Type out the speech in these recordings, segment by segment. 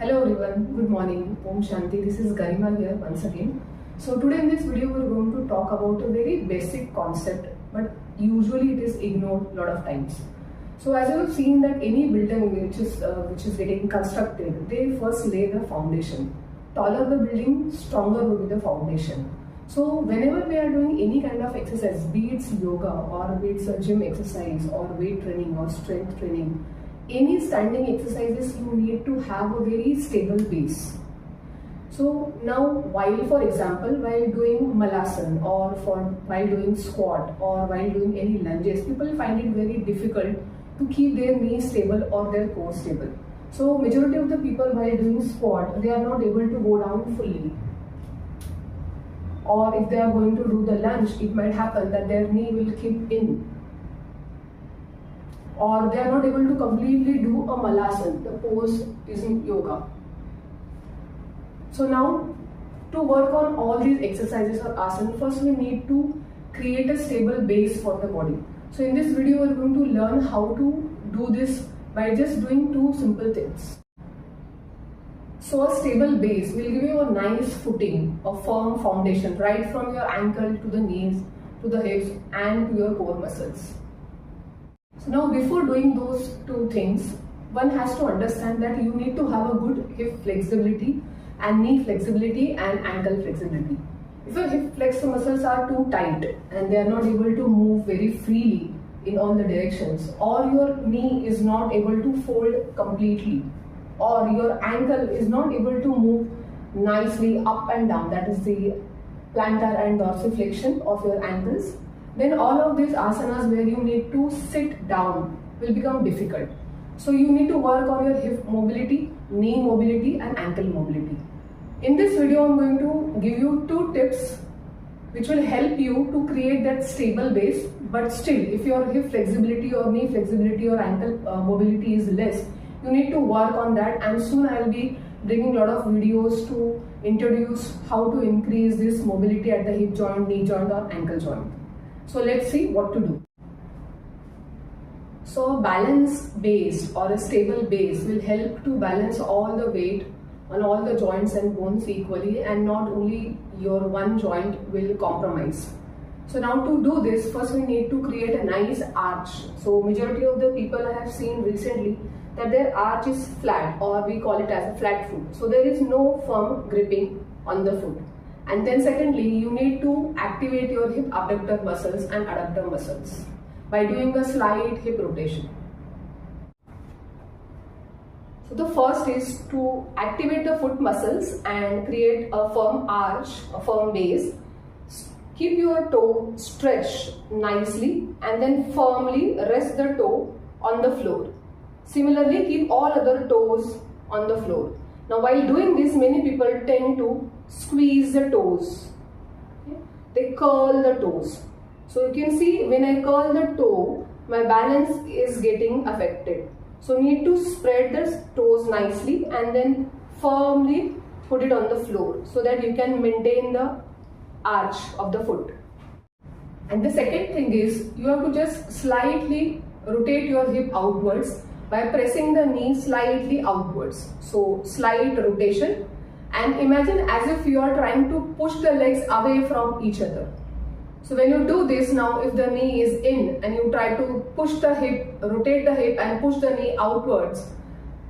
Hello everyone, good morning, Om Shanti. This is Garima here once again. So today in this video we are going to talk about a very basic concept, but usually it is ignored a lot of times. So as you have seen that any building which is getting constructed, they first lay the foundation. Taller the building, stronger will be the foundation. So whenever we are doing any kind of exercise, be it yoga or be it a gym exercise or weight training or strength training, any standing exercises you need to have a very stable base. So now for example, while doing malasana or while doing squat or while doing any lunges, people find it very difficult to keep their knees stable or their core stable. So majority of the people while doing squat, they are not able to go down fully. Or if they are going to do the lunge, it might happen that their knee will keep in. Or they are not able to completely do a malasana, the pose is in yoga. So now, to work on all these exercises or asanas, first we need to create a stable base for the body. So in this video, we are going to learn how to do this by just doing two simple things. So a stable base will give you a nice footing, a firm foundation, right from your ankle to the knees, to the hips and to your core muscles. So now before doing those two things, one has to understand that you need to have a good hip flexibility and knee flexibility and ankle flexibility. If your hip flexor muscles are too tight and they are not able to move very freely in all the directions, or your knee is not able to fold completely, or your ankle is not able to move nicely up and down, that is the plantar and dorsiflexion of your ankles, then all of these asanas where you need to sit down will become difficult. So you need to work on your hip mobility, knee mobility and ankle mobility. In this video, I'm going to give you two tips which will help you to create that stable base. But still, if your hip flexibility or knee flexibility or ankle mobility is less, you need to work on that, and soon I'll be bringing a lot of videos to introduce how to increase this mobility at the hip joint, knee joint or ankle joint. So let's see what to do. So a balanced base or a stable base will help to balance all the weight on all the joints and bones equally, and not only your one joint will compromise. So now to do this, first we need to create a nice arch. So majority of the people I have seen recently that their arch is flat, or we call it as a flat foot. So there is no firm gripping on the foot. And then secondly, you need to activate your hip abductor muscles and adductor muscles by doing a slight hip rotation. So the first is to activate the foot muscles and create a firm arch, a firm base. Keep your toe stretched nicely and then firmly rest the toe on the floor. Similarly, keep all other toes on the floor. Now while doing this, many people tend to squeeze the toes. Okay? They curl the toes. So you can see when I curl the toe, my balance is getting affected. So need to spread the toes nicely and then firmly put it on the floor so that you can maintain the arch of the foot. And the second thing is you have to just slightly rotate your hip outwards by pressing the knee slightly outwards. So slight rotation, and imagine as if you are trying to push the legs away from each other. So when you do this now, if the knee is in and you try to push the hip, rotate the hip and push the knee outwards,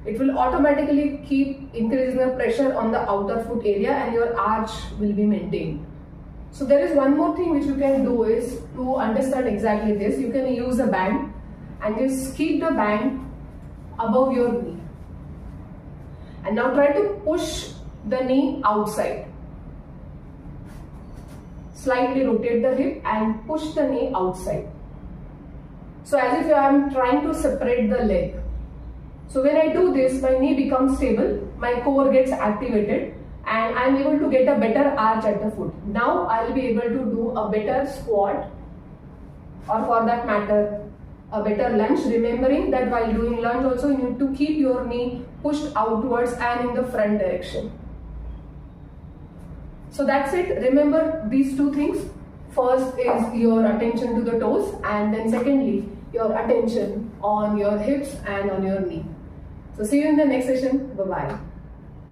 it will automatically keep increasing the pressure on the outer foot area and your arch will be maintained. So there is one more thing which you can do is to understand exactly this. You can use a band and just keep the band above your knee. And now try to push the knee outside. Slightly rotate the hip and push the knee outside. So as if I am trying to separate the leg. So when I do this, my knee becomes stable, my core gets activated and I am able to get a better arch at the foot. Now I will be able to do a better squat, or for that matter, a better lunge, remembering that while doing lunge also you need to keep your knee pushed outwards and in the front direction. So that's it. Remember these two things. First is your attention to the toes, and then secondly, your attention on your hips and on your knee. So see you in the next session. Bye-bye.